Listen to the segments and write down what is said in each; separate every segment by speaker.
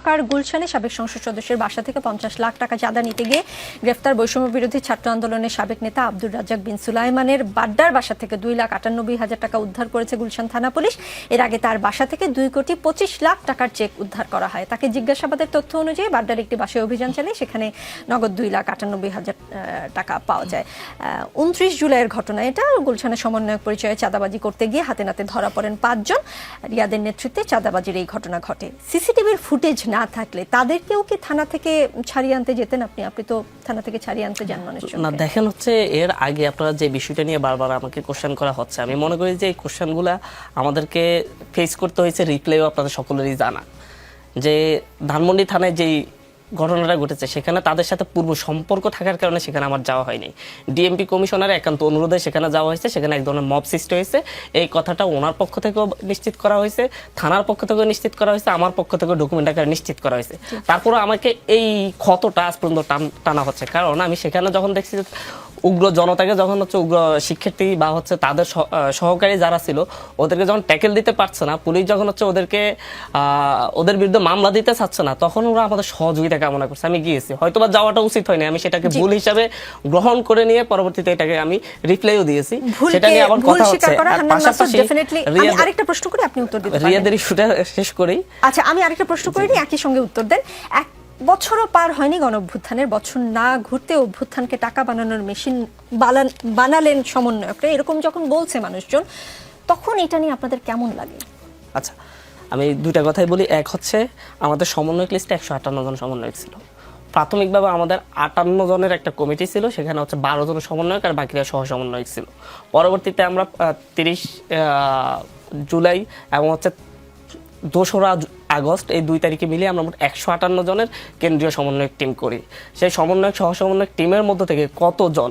Speaker 1: ঢাকার গুলশানে সাবেক সংসদ সদস্যের বাসা থেকে 50 লাখ টাকা চাঁদা নিতে গিয়ে গ্রেফতার বৈষম্য বিরোধী ছাত্র আন্দোলনের সাবেক নেতা আব্দুর রাজ্জাক বিন সুলাইমানের বাড্ডার বাসা থেকে 2,98,000 টাকা উদ্ধার করেছে গুলশান থানা পুলিশ। এর আগে তার বাসা থেকে 2,25,00,000 টাকার চেক উদ্ধার করা হয়। তাকে জিজ্ঞাসাবাদের তথ্য অনুযায়ী বাড্ডার একটি বাসায় অভিযান চালিয়ে সেখানে নগদ 2,98,000 টাকা পাওয়া যায়। 29 জুলাইয়ের ঘটনা এটা। গুলশানের সমন্বয়ক পরিচয়ে চাঁদাবাজি করতে গিয়ে হাতে নাতে ধরা পড়েন 5 জন। রিয়াদের নেতৃত্বে চাঁদাবাজির এই ঘটনা ঘটে। সিসিটিভির ফুটেজ না থাকলে তাদেরকেও কি থানা থেকে ছাড়িয়ে আনতে যেতেন আপনি তো থানা থেকে ছাড়িয়ে আনতে যান মানুষজন
Speaker 2: না। দেখেন হচ্ছে এর আগে আপনারা যে বিষয়টা নিয়ে বারবার আমাকে কোশ্চেন করা হচ্ছে, আমি মনে করি যে এই কোশ্চেনগুলো আমাদেরকে ফেস করতে হয়েছে, রিপ্লাইও আপনাদের সকলেরই জানা, যে ধানমন্ডি থানায় যেই ঘটনাটা ঘটেছে সেখানে তাদের সাথে পূর্ব সম্পর্ক থাকার কারণে সেখানে আমার যাওয়া হয়নি। ডিএমপি কমিশনারের একান্ত অনুরোধে সেখানে যাওয়া হয়েছে, সেখানে এক ধরনের মব সৃষ্টি হয়েছে। এই কথাটা ওনার পক্ষ থেকেও নিশ্চিত করা হয়েছে, থানার পক্ষ থেকেও নিশ্চিত করা হয়েছে, আমার পক্ষ থেকেও ডকুমেন্ট আকারে নিশ্চিত করা হয়েছে। তারপরে আমাকে এই ক্ষতটা আজ পর্যন্ত টানা হচ্ছে, কারণ আমি সেখানে যখন দেখছি উগ্র জনতাকে যখন হচ্ছে উগ্র শিক্ষার্থী বা হচ্ছে তাদের সহকারী যারা ছিল ওদেরকে যখন ট্যাকেল দিতে পারছে না, পুলিশ যখন হচ্ছে ওদেরকে ওদের বিরুদ্ধে মামলা দিতে চাচ্ছে না, তখন ওরা আমাদের সহযোগিতা কামনা করছে। আমি গিয়েছি, হয়তোবা যাওয়াটা উচিত হয়নি, আমি সেটাকে ভুল হিসাবে গ্রহণ করে নিয়ে পরবর্তীতে এটাকে আমি রিপ্লাইও দিয়েছি। সেটা নিয়ে আমার কথা হচ্ছে। পাশাপাশি
Speaker 1: আরেকটা প্রশ্ন করে আপনি উত্তর দিতে পারেন।
Speaker 2: রিয়াদের ইস্যুটা শেষ করি।
Speaker 1: আচ্ছা, আমি আরেকটা প্রশ্ন করে নিই, একই সঙ্গে উত্তর দেন। বছরও পার হয়নি গণ অভ্যুত্থানের, বছর না ঘুরতে অভ্যুত্থানকে টাকা বানানোর মেশিন বানালেন সমন্বয়করা, এরকম যখন বলছে মানুষজন, তখন এটা নিয়ে আপনাদের কেমন লাগে?
Speaker 2: আচ্ছা, আমি দুইটা কথাই বলি। এক হচ্ছে আমাদের সমন্বয়ক লিস্টে 158 জন সমন্বয়ক ছিল। প্রাথমিকভাবে আমাদের 58 জনের একটা কমিটি ছিল, সেখানে হচ্ছে 12 জন সমন্বয়ক আর বাকিরা সহ সমন্বয়ক ছিল। পরবর্তীতে আমরা 30 জুলাই এবং হচ্ছে 2রা আগস্ট এই 2 তারিখে মিলিয়ে আমরা মোট 158 জনের কেন্দ্রীয় সমন্বয়ক টিম করি। সেই সমন্বয়ক সহ সমন্বয়ক টিমের মধ্য থেকে কতজন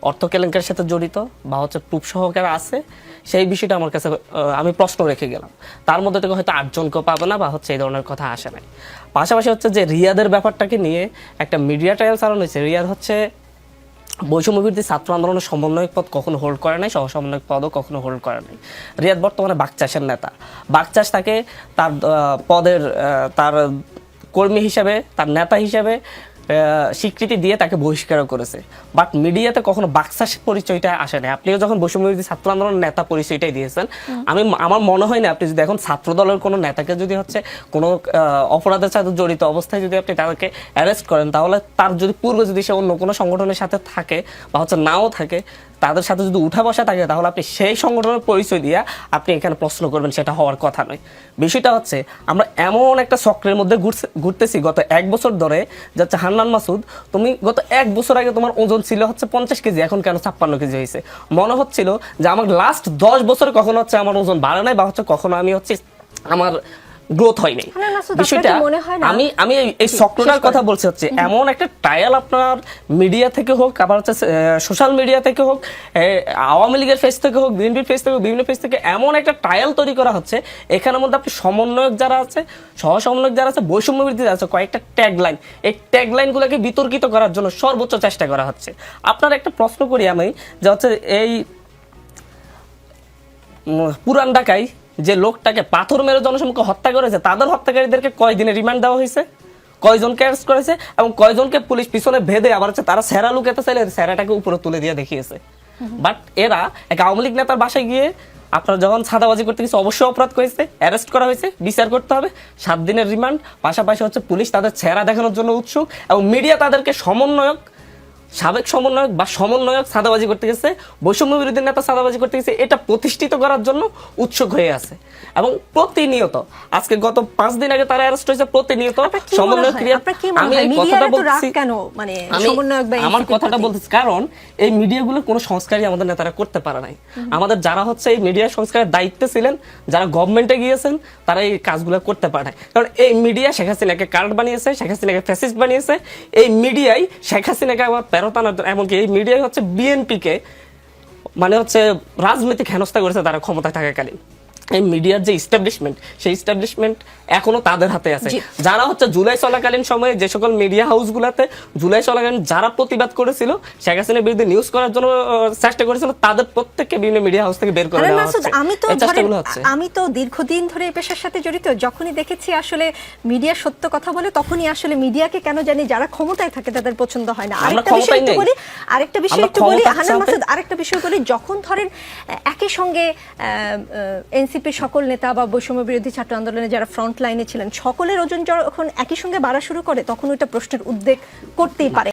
Speaker 2: অর্থ কেলেঙ্কারির সাথে জড়িত বা হচ্ছে প্রুফ সহকারে আছে, সেই বিষয়টা আমার কাছে আমি প্রশ্ন রেখে গেলাম। তার মধ্যে থেকে হয়তো 8 জনকেও পাবে না বা হচ্ছে এই ধরনের কথা আসে নাই। পাশাপাশি হচ্ছে যে রিয়াদের ব্যাপারটাকে নিয়ে একটা মিডিয়া ট্রায়াল চালানো হয়েছে। রিয়াদ হচ্ছে বৈষম্য বিরোধী ছাত্র আন্দোলনের সমন্বয়ক পদ কখনো হোল্ড করে নাই, সহ সমন্বয়ক পদও কখনো হোল্ড করে নাই। রিয়াদ বর্তমানে বাকচাষের নেতা। বাকচাষ তাকে তার পদের তার কর্মী হিসাবে, তার নেতা হিসাবে স্বীকৃতি দিয়ে তাকে বহিষ্কার করেছে। বাট মিডিয়াতে কখনো বাকচাষ পরিচয়টা আসে না। আপনিও যখন বৈষম্য বিরোধী ছাত্র আন্দোলনের নেতা পরিচয়টাই দিয়েছেন, আমার মনে হয় না আপনি যদি এখন ছাত্র দলের কোনো নেতাকে যদি হচ্ছে কোনো অপরাধের সাথে জড়িত অবস্থায় যদি আপনি তাদেরকে অ্যারেস্ট করেন, তাহলে তার যদি পূর্বে যদি সে অন্য কোনো সংগঠনের সাথে থাকে বা হচ্ছে নাও থাকে, তাদের সাথে যদি উঠা বসা থাকে, তাহলে আপনি সেই সংগঠনের পরিচয় দিয়ে আপনি এখানে প্রশ্ন করবেন, সেটা হওয়ার কথা নয়। বিষয়টা হচ্ছে আমরা এমন একটা চক্রের মধ্যে ঘুরতেছি গত 1 বছর ধরে, যাচ্ছে হান্নান মাসুদ, তুমি গত 1 বছর আগে তোমার ওজন ছিল হচ্ছে 50 কেজি, এখন কেন 56 কেজি হয়েছে? মনে হচ্ছিল যে আমার লাস্ট 10 বছরে কখনো হচ্ছে আমার ওজন বাড়ে নাই বা হচ্ছে কখনো আমি হচ্ছে আমার গ্রোথ হয় নাই। বিষয়টা আমি এই চক্রটার কথা বলছি হচ্ছে এমন একটা ট্রায়াল আপনার মিডিয়া থেকে হোক, আবার হচ্ছে সোশ্যাল মিডিয়া থেকে হোক, আওয়ামী লীগের ফেস থেকে হোক, বিএনপির ফেস থেকে হোক, বিভিন্ন ফেস থেকে এমন একটা ট্রায়াল তৈরি করা হচ্ছে, এখানের মধ্যে আপনি সমন্বয়ক যারা আছে, সহ সমন্বয়ক যারা আছে, বৈষম্য বিরোধী যারা আছে, কয়েকটা ট্যাগলাইন, এই ট্যাগলাইনগুলোকে বিতর্কিত করার জন্য সর্বোচ্চ চেষ্টা করা হচ্ছে। আপনার একটা প্রশ্ন করি আমি, যে হচ্ছে এই পুরান ঢাকায় যে লোকটাকে পাথর মেরে জনসম্মুখে হত্যা করেছে, তাদের হত্যাকারীদেরকে কয়দিনে রিমান্ড দেওয়া হয়েছে, কয়জনকে অ্যারেস্ট করেছে এবং কয়জনকে পুলিশ পিছনে ভেদে আবার হচ্ছে তারা সেরা লুকাতে চাইলে সেরাটাকে উপরে তুলে দিয়ে দেখিয়েছে। বাট এরা এক আওয়ামী লীগ নেতার বাসায় গিয়ে আপনারা যখন ছাদাবাজি করতে গেছে, অবশ্যই অপরাধ করেছে, অ্যারেস্ট করা হয়েছে, বিচার করতে হবে, 7 দিনের রিমান্ড। পাশাপাশি হচ্ছে পুলিশ তাদের চেহারা দেখানোর জন্য উৎসুক এবং মিডিয়া তাদেরকে সমন্বয়ক, সাবেক সমন্বয়ক বা সমন্বয়ক সাদাবাজি করতে গেছে, বৈষম্য বিরোধী নেতা সাদাবাজি করতে গেছে, এটা প্রতিষ্ঠিত করার জন্য উৎসুক হয়ে আছে। এবং প্রতিনিয়ত, আজকে গত 5 দিন আগে তারা অ্যারেস্ট হয়েছে, প্রতিনিয়ত সমন্বয়ক ক্রিয়া। আমি এই কথাটা বলছি কেন, মানে আমার কথাটা বলতেছি কারণ এই মিডিয়াগুলোর কোনো সংস্কারই আমাদের নেতারা করতে পারে নাই। আমাদের যারা হচ্ছে এই মিডিয়া সংস্কারের দায়িত্বে ছিলেন, যারা গভর্নমেন্টে গিয়েছেন, তারা এই কাজগুলো করতে পারে নাই। কারণ এই মিডিয়া শেখ হাসিনাকে কার্ড বানিয়েছে, শেখ হাসিনাকে ফ্যাসিস্ট বানিয়েছে। এই মিডিয়াই শেখ হাসিনাকে আবার এমনকি এই মিডিয়ায় হচ্ছে বিএনপিকে মানে হচ্ছে রাজনৈতিক হেনস্থা করেছে তারা ক্ষমতায় থাকাকালীন। এই মিডিয়ার যে ইস্টাবলিশমেন্ট, সেই ইস্টাবলিশমেন্ট এখনো তাদের হাতে আছে। যারা হচ্ছে জুলাই চলাকালীন সময়ে যে সকল মিডিয়া হাউসগুলোতে জুলাই চলাকালীন যারা প্রতিবাদ করেছিল, শেখ হাসিনার বিরুদ্ধে নিউজ করার জন্য চেষ্টা করেছিল, তাদের প্রত্যেককে বিভিন্ন মিডিয়া হাউস থেকে বের করে দেওয়া হচ্ছে।
Speaker 1: আমি তো দীর্ঘদিন ধরে এই পেশার সাথে জড়িত, যখনই দেখেছি আসলে মিডিয়া সত্য কথা বলে, তখনই আসলে মিডিয়াকে কেন জানি যারা ক্ষমতায় থাকে তাদের পছন্দ হয় না। আরেকটা বিষয় একটু বলি হান্নান মাসুদ, আরেকটা বিষয় বলি, যখন ধরেন একই সঙ্গে এনসিপির সকল নেতা বা বৈষম্য বিরোধী ছাত্র আন্দোলনে যারা ফ্রন্ট লাইনে ছিলেন, সকলের ওজন যখন একই সঙ্গে বাড়া শুরু করে, তখন ওইটা প্রশ্নের উদ্বেগ করতেই পারে।